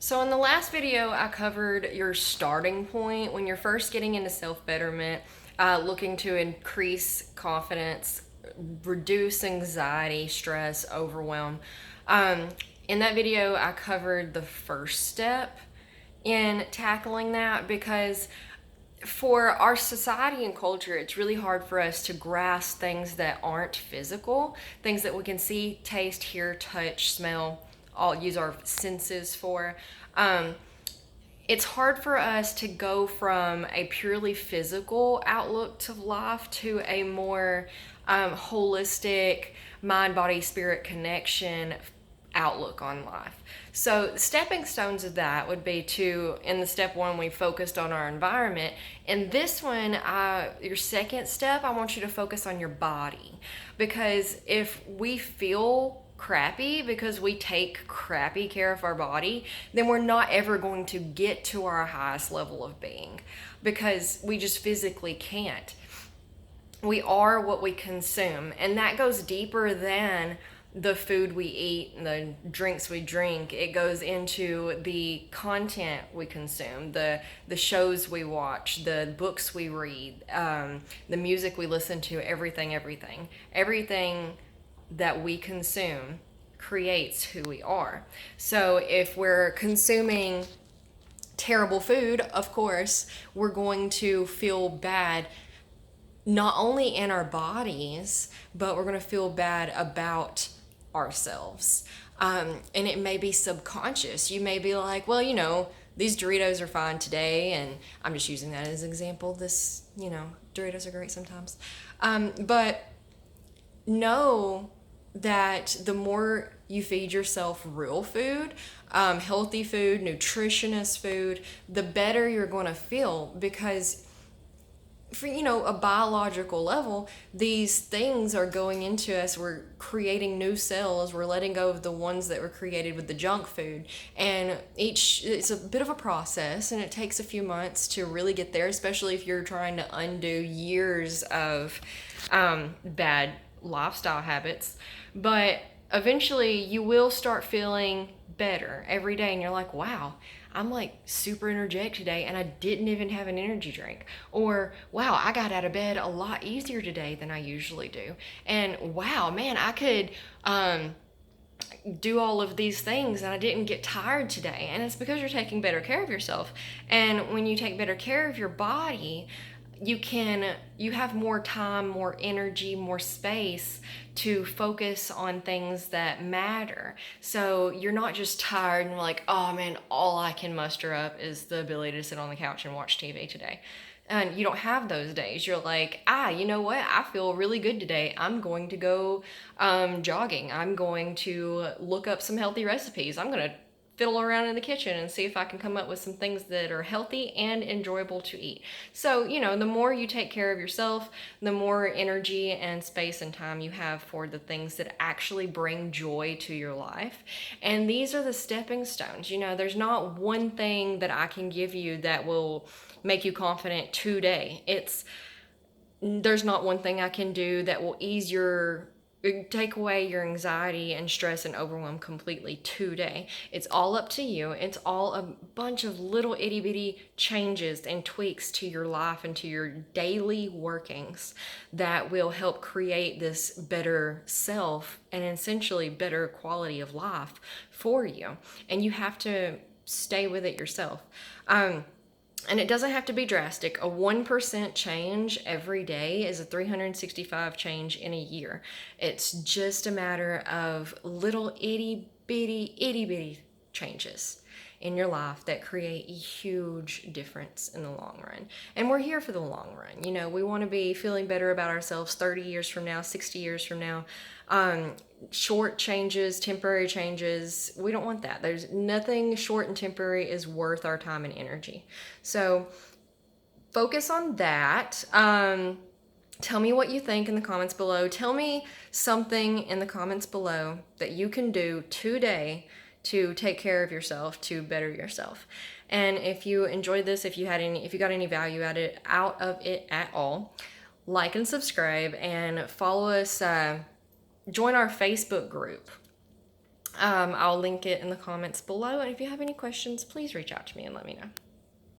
So in the last video, I covered your starting point when you're first getting into self-betterment, looking to increase confidence, reduce anxiety, stress, overwhelm. Um, in that video, I covered the first step in tackling that because for our society and culture, it's really hard for us to grasp things that aren't physical, things that we can see, taste, hear, touch, smell, all use our senses for. Um, it's hard for us to go from a purely physical outlook to life to a more holistic mind, body, spirit connection outlook on life. So, stepping stones of that would be to, in the step one, we focused on our environment. In this one, your second step, I want you to focus on your body. Because if we feel crappy because we take crappy care of our body, then we're not ever going to get to our highest level of being because we just physically can't. We are what we consume, and that goes deeper than the food we eat and the drinks we drink. It goes into the content we consume, the shows we watch, the books we read, the music we listen to, everything that we consume creates who we are. So if we're consuming terrible food, of course, we're going to feel bad not only in our bodies, but we're going to feel bad about ourselves. And it may be subconscious. You may be like, well, these Doritos are fine today. And I'm just using that as an example. Doritos are great sometimes. But know that the more you feed yourself real food, healthy food, nutritionist food, the better you're going to feel because for a biological level, these things are going into us. We're creating new cells. We're letting go of the ones that were created with the junk food, and it's a bit of a process, and it takes a few months to really get there, especially if you're trying to undo years of bad lifestyle habits. But eventually you will start feeling better every day, and you're like, wow, I'm like super energetic today and I didn't even have an energy drink. Or, wow, I got out of bed a lot easier today than I usually do. And wow, man, I could do all of these things and I didn't get tired today. And it's because you're taking better care of yourself. And when you take better care of your body, you have more time, more energy, more space to focus on things that matter. So you're not just tired and like, oh man, all I can muster up is the ability to sit on the couch and watch TV today. And you don't have those days. You're like, you know what? I feel really good today. I'm going to go jogging. I'm going to look up some healthy recipes. I'm going to fiddle around in the kitchen and see if I can come up with some things that are healthy and enjoyable to eat. So, the more you take care of yourself, the more energy and space and time you have for the things that actually bring joy to your life. And these are the stepping stones. There's not one thing that I can give you that will make you confident today. There's not one thing I can do that will take away your anxiety and stress and overwhelm completely today. It's all up to you. It's all a bunch of little itty bitty changes and tweaks to your life and to your daily workings that will help create this better self and essentially better quality of life for you. And you have to stay with it yourself. And it doesn't have to be drastic. A 1% change every day is a 365 change in a year. It's just a matter of little itty bitty changes in your life that create a huge difference in the long run. And we're here for the long run. We want to be feeling better about ourselves 30 years from now, 60 years from now. Short changes, temporary changes, we don't want that. There's nothing short and temporary is worth our time and energy. So focus on that. Tell me what you think in the comments below. Tell me something in the comments below that you can do today to take care of yourself, to better yourself. And if you enjoyed this, if you got any value out of it at all, like and subscribe and follow us. Join our Facebook group. I'll link it in the comments below. And if you have any questions, please reach out to me and let me know.